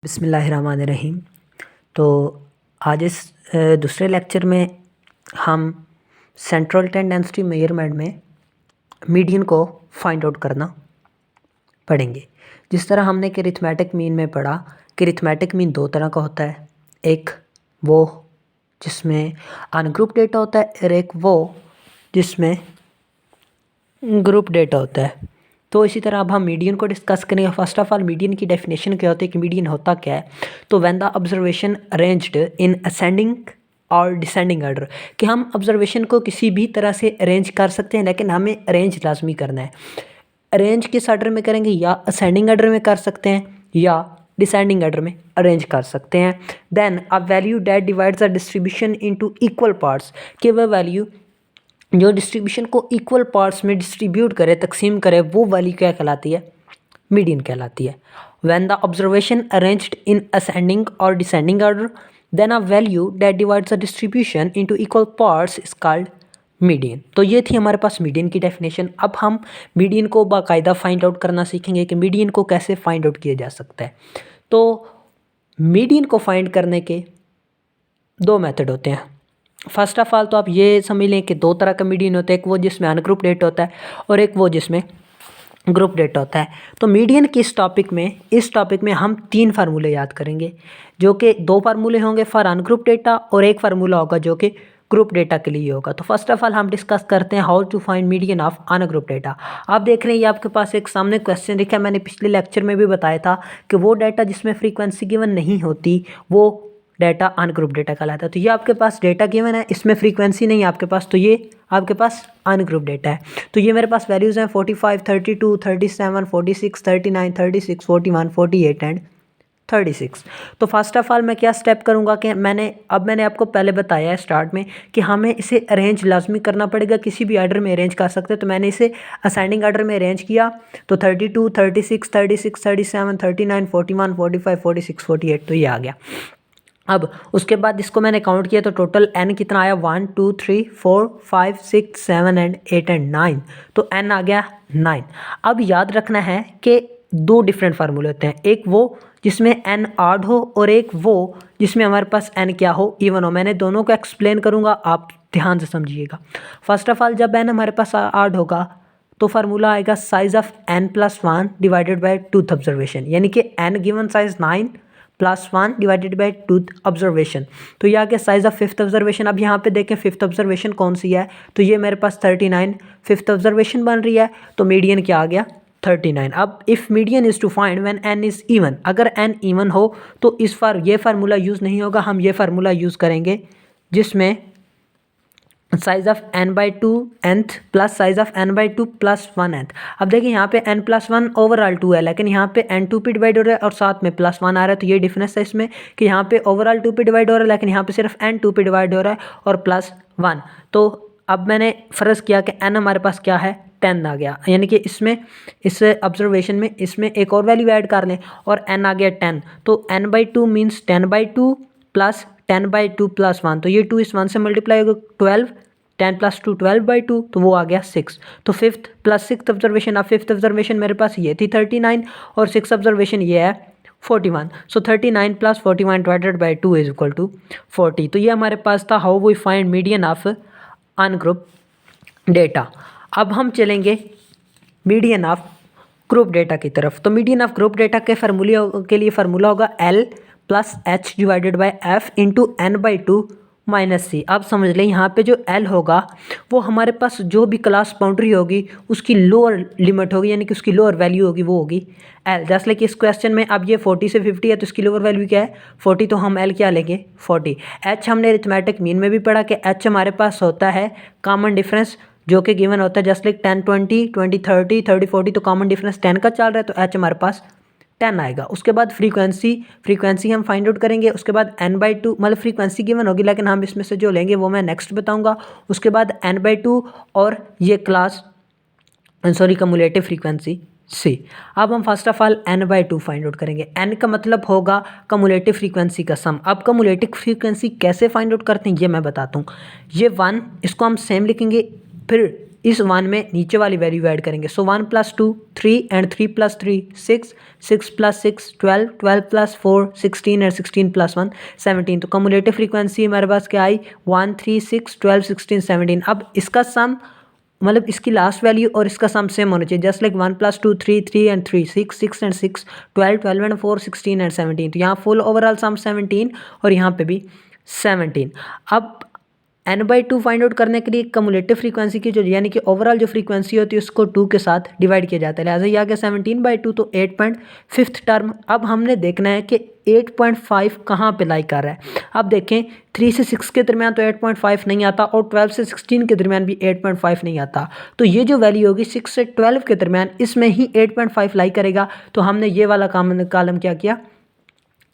बिस्मिल्लाहिर्रहमानिर्रहीम। तो आज इस दूसरे लेक्चर में हम सेंट्रल टेंडेंसी मेजरमेंट में मीडियन को फाइंड आउट करना पढ़ेंगे। जिस तरह हमने कि अरिथमेटिक मीन में पढ़ा कि अरिथमेटिक मीन दो तरह का होता है, एक वो जिसमें अनग्रुप डेटा होता है और एक वो जिसमें ग्रुप डेटा होता है। तो इसी तरह अब हम मीडियन को डिस्कस करेंगे। फर्स्ट ऑफ ऑल मीडियन की डेफिनेशन क्या होती है कि मीडियन होता क्या है। तो when the observation arranged in ascending और डिसेंडिंग ऑर्डर, कि हम ऑब्जर्वेशन को किसी भी तरह से अरेंज कर सकते हैं, लेकिन हमें अरेंज लाजमी करना है। अरेंज किस ऑर्डर में करेंगे, या असेंडिंग ऑर्डर में कर सकते हैं या डिसेंडिंग ऑर्डर में अरेंज कर सकते हैं। Then a value that divides the distribution into equal parts, कि वह वैल्यू जो डिस्ट्रीब्यूशन को इक्वल पार्ट्स में डिस्ट्रीब्यूट करे, तकसीम करे, वो वैल्यू क्या कहलाती है, मीडियन कहलाती है। When the observation arranged in ascending और descending order, then a value that divides the distribution into equal parts is called median. तो ये थी हमारे पास मीडियन की डेफिनेशन। अब हम मीडियन को बाकायदा फाइंड आउट करना सीखेंगे कि मीडियन को कैसे फाइंड आउट किया जा सकता है। तो मीडियन को फाइंड करने के दो मेथड होते हैं। फर्स्ट ऑफ ऑल तो आप ये समझ लें कि दो तरह का मीडियन होता है, एक वो जिसमें अनग्रुप डेटा होता है और एक वो जिसमें ग्रुप डेटा होता है। तो मीडियन की इस टॉपिक में हम तीन फार्मूले याद करेंगे, जो कि दो फार्मूले होंगे फॉर अनग्रुप डेटा और एक फार्मूला होगा जो कि ग्रुप डेटा के लिए होगा। तो फर्स्ट ऑफ ऑल हम डिस्कस करते हैं how to find median of ungroup data. आप देख रहे हैं ये आपके पास एक सामने क्वेश्चन लिखा है। मैंने पिछले लेक्चर में भी बताया था कि वो डाटा जिसमें फ्रीक्वेंसी गिवन नहीं होती वो डाटा अनग्रुप डेटा कहलाता है। तो ये आपके पास डेटा गिवन है, इसमें फ्रीक्वेंसी नहीं है आपके पास, तो ये आपके पास अनग्रुप डेटा है। तो ये मेरे पास वैल्यूज़ हैं 45, 32, 37, 46, 39, 36, 41, 48 एंड 36। तो फर्स्ट ऑफ ऑल मैं क्या स्टेप करूंगा कि मैंने आपको पहले बताया है स्टार्ट में कि हमें इसे अरेंज लाजमी करना पड़ेगा, किसी भी ऑर्डर में अरेंज कर सकते हैं। तो मैंने इसे असेंडिंग ऑर्डर में अरेंज किया, तो 32, 36, 36, 37, 39, 41, 45, 46, 48, तो ये आ गया। अब उसके बाद इसको मैंने काउंट किया तो टोटल n कितना आया, 1 2 3 4 5 6 7 एंड 8 एंड 9। तो n आ गया 9। अब याद रखना है कि दो डिफरेंट फार्मूले होते हैं, एक वो जिसमें n ऑड हो और एक वो जिसमें हमारे पास n क्या हो, इवन हो। मैंने दोनों को एक्सप्लेन करूँगा, आप ध्यान से समझिएगा। फर्स्ट ऑफ ऑल जब n हमारे पास ऑड होगा तो फार्मूला आएगा size of n+1 divided by tooth observation, यानी कि n given size 9 +1 divided by tooth observation. तो ये आ गया साइज ऑफ फिफ्थ ऑब्जर्वेशन। अब यहाँ पे देखें फिफ्थ ऑब्जर्वेशन कौन सी है, तो ये मेरे पास 39 फिफ्थ ऑब्जर्वेशन बन रही है। तो मीडियन क्या आ गया, 39। अब if median is to find when n is even, अगर n इवन हो तो ये फार्मूला यूज़ नहीं होगा, हम ये फार्मूला यूज़ करेंगे जिसमें size of n/2 nth plus size of n/2 + 1 nth। अब देखिए यहाँ पे n+1 ओवरऑल 2 है, लेकिन यहाँ पे n 2 पे डिवाइड हो रहा है और साथ में +1 आ रहा है। तो ये डिफरेंस है इसमें कि यहाँ पे ओवरऑल 2 पे डिवाइड हो रहा है, लेकिन यहाँ पे सिर्फ n 2 पे डिवाइड हो रहा है और +1। तो अब मैंने फ़र्ज़ किया कि n हमारे पास क्या है, 10 आ गया, यानी कि इस ऑब्जर्वेशन में इसमें एक और वैल्यू ऐड कर लें और n आ गया 10। तो n/2 मीन्स 10/2 प्लस 10/2 + 1, तो ये 2 इस 1 से मल्टीप्लाई होगा 12, 10 + 2 12/2, तो वो आ गया 6। तो फिफ्थ प्लस सिक्स ऑब्जर्वेशन, अब फिफ्थ ऑब्जर्वेशन मेरे पास ये थी 39 और सिक्स ऑब्जर्वेशन ये है 41। So 39 + 41 divided by 2 is equal to 40। तो ये हमारे पास था how we find median of ungroup data. अब हम चलेंगे मीडियन ऑफ ग्रुप डेटा की तरफ। तो मीडियन ऑफ ग्रुप डेटा के लिए फार्मूला होगा L + H divided by F into n/2 -c। आप समझ लें यहाँ पे जो L होगा वो हमारे पास जो भी क्लास बाउंड्री होगी उसकी लोअर लिमिट होगी, यानी कि उसकी लोअर वैल्यू होगी, वो होगी L। जैसे लाइक इस क्वेश्चन में अब ये 40 से 50 है तो इसकी लोअर वैल्यू क्या है, 40, तो हम L क्या लेंगे, 40। H हमने अरिथमेटिक मीन में भी पढ़ा कि H हमारे पास होता है कॉमन डिफरेंस जो कि गिवन होता है, जस्ट लाइक 10 20 20 30 30 40, तो कॉमन डिफरेंस 10 का चल रहा है, तो H हमारे पास 10 आएगा। उसके बाद फ्रीक्वेंसी हम फाइंड आउट करेंगे। उसके बाद n/2 मतलब फ्रीक्वेंसी गिवन होगी, लेकिन हम इसमें से जो लेंगे वो मैं नेक्स्ट बताऊंगा। उसके बाद n/2 और ये कम्युलेटिव फ्रीक्वेंसी c। अब हम first of all n/2 find out करेंगे। n का मतलब होगा कम्युलेटिव फ्रीक्वेंसी का सम। अब कम्युलेटिव फ्रीक्वेंसी कैसे फाइंड आउट करते हैं ये मैं बताता हूँ। ये 1 इसको हम सेम लिखेंगे, फिर इस 1 में नीचे वाली वैल्यू ऐड करेंगे। सो 1 + 2 3 एंड 3 + 3 6, 6 + 6 12, 12 + 4 16 एंड 16 + 1 17। तो कम्युलेटिव फ्रीक्वेंसी हमारे पास क्या आई 1 3 6 12 16 17। अब इसका सम मतलब इसकी लास्ट वैल्यू और इसका सम सेम होना चाहिए। Just like 1 + 2 3 3 and 3 6 6 and 6 12 12 and 4 16 and 17। तो यहाँ फुल ओवरऑल सम 17 और यहाँ पे भी 17। अब n/2 फाइंड आउट करने के लिए कम्युलेटिव फ्रीक्वेंसी की जो यानी कि ओवरऑल जो फ्रीक्वेंसी होती है उसको 2 के साथ डिवाइड किया जाता है। लिहाजा ये आ गया 17/2 तो 8.5 टर्म। अब हमने देखना है कि 8.5 कहाँ पे लाई कर रहा है। अब देखें 3 से 6 के दरमियान तो 8.5 नहीं आता और 12 से 16 के दरमियान भी 8.5 नहीं आता। तो ये जो वैल्यू होगी 6 से 12 के दरमियान इसमें ही 8.5 लाई करेगा। तो हमने ये वाला कॉलम क्या किया,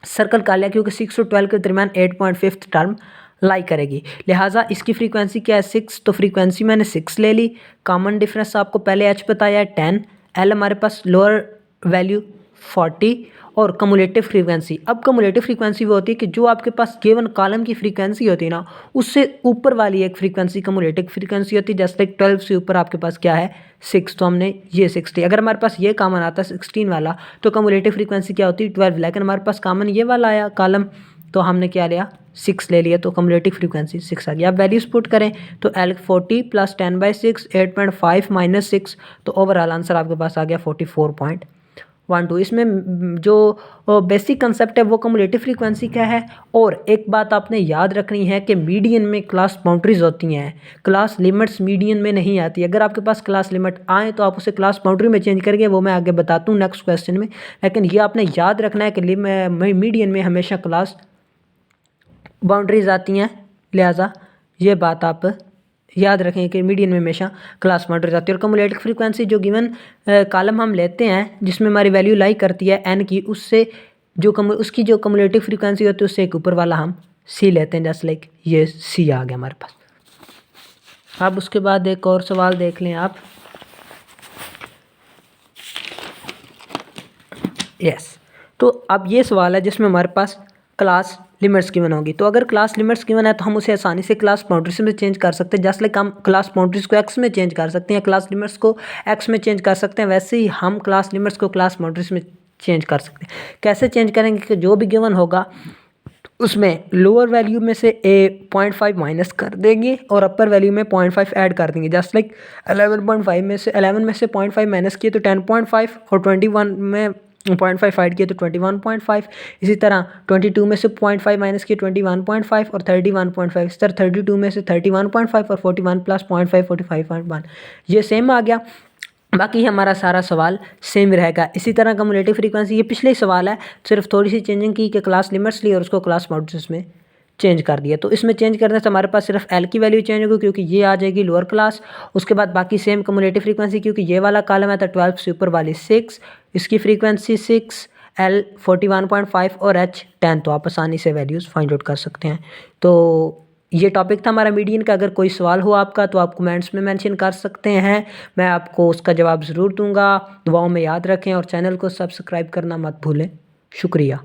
सर्कल कर लिया, क्योंकि 6 और 12 के दरमियान 8.5 टर्म लाई करेगी। लिहाजा इसकी फ्रीक्वेंसी क्या है 6, तो फ्रीक्वेंसी मैंने 6 ले ली। कॉमन डिफरेंस आपको पहले h बताया है 10, l हमारे पास लोअर वैल्यू 40 और कम्युलेटिव फ्रीक्वेंसी। अब कम्युलेटिव फ्रीक्वेंसी वो होती है कि जो आपके पास केवल कॉलम की फ्रीक्वेंसी होती है ना उससे ऊपर वाली एक फ्रीक्वेंसी कम्युलेटिव फ्रीक्वेंसी होती है। जैसे लाइक 12 से ऊपर आपके पास क्या है 6, तो हमने ये 60। अगर हमारे पास ये कॉमन आता है 16 वाला तो कम्युलेटिव फ्रीक्वेंसी क्या होती है 12। लेकिन हमारे पास कॉमन ये वाला आया कॉलम तो हमने क्या लिया 6 ले लिया, तो कम्युलेटिव फ्रीक्वेंसी 6 आ गई। अब वैल्यूज पुट करें तो L 40 + 10/6 8.5 - 6, तो ओवरऑल आंसर आपके पास आ गया 44.12। इसमें जो बेसिक कंसेप्ट है वो कम्युलेटिव फ्रीक्वेंसी क्या है। और एक बात आपने याद रखनी है कि मीडियन में क्लास बाउंड्रीज होती हैं, क्लास लिमिट्स मीडियन में नहीं आती। अगर आपके पास क्लास लिमिट आए तो आप उसे क्लास बाउंड्री में चेंज करेंगे, वो मैं आगे बताता हूँ नेक्स्ट क्वेश्चन में। लेकिन ये आपने याद रखना है कि मीडियन में हमेशा क्लास बाउंड्रीज आती हैं। लिहाजा ये बात आप याद रखें कि मीडियन में हमेशा क्लास बाउंड्रीज आती है। और कम्युलेटिव फ्रीक्वेंसी जो गिवन कॉलम हम लेते हैं जिसमें हमारी वैल्यू लाई करती है n की, उससे जो उसकी जो कम्युलेटिव फ्रीक्वेंसी होती है उससे एक ऊपर वाला हम c लेते हैं। जस्ट लाइक ये c आ गया हमारे पास। अब उसके बाद एक और सवाल देख लें आप। यस, तो अब ये सवाल है जिसमें हमारे पास क्लास लिमिट्स गिवन होगी। तो अगर क्लास लिमिट्स गिवन है तो हम उसे आसानी से क्लास बाउंड्रीज में चेंज कर सकते हैं। जस्ट लाइक हम क्लास बाउंड्रीज को x में चेंज कर सकते हैं, क्लास लिमिट्स को x में चेंज कर सकते हैं, वैसे ही हम क्लास लिमिट्स को क्लास बाउंड्रीज में चेंज कर सकते हैं। कैसे चेंज करेंगे कि जो भी गिवन होगा उसमें लोअर वैल्यू में से 0.5 माइनस कर देंगे और अपर वैल्यू में 0.5 ऐड कर देंगे। जस्ट लाइक 11.5 में से 11 में से 0.5 माइनस किए तो 10.5 और 21 में 0.5 ऐड किए तो 21.5। इसी तरह 22 में से 0.5 माइनस किए 21.5 और 31.5। इस तरह 32 में से 31.5 और 41 + 0.5 45.1। ये सेम आ गया। बाकी हमारा सारा सवाल सेम रहेगा। इसी तरह कम्युलेटिव फ्रीक्वेंसी ये पिछले सवाल है, सिर्फ थोड़ी सी चेंजिंग की कि क्लास लिमिट्स ली और उसको क्लास बाउंड्रीज में चेंज कर दिया। तो इसमें चेंज करने से हमारे पास सिर्फ L की वैल्यू चेंज होगी क्योंकि ये आ जाएगी लोअर क्लास। उसके बाद बाकी सेम कम्युलेटिव फ्रीक्वेंसी, क्योंकि ये वाला कॉलम है तो 12 से ऊपर वाली 6, इसकी फ्रीक्वेंसी 6, L 41.5 और H 10। तो आप आसानी से वैल्यूज़ फाइंड आउट कर सकते हैं। तो ये टॉपिक था हमारा मीडियन का। अगर कोई सवाल हो आपका तो आप कमेंट्स में मेंशन कर सकते हैं, मैं आपको उसका जवाब ज़रूर दूंगा। दुआओं में याद रखें और चैनल को सब्सक्राइब करना मत भूलें। शुक्रिया।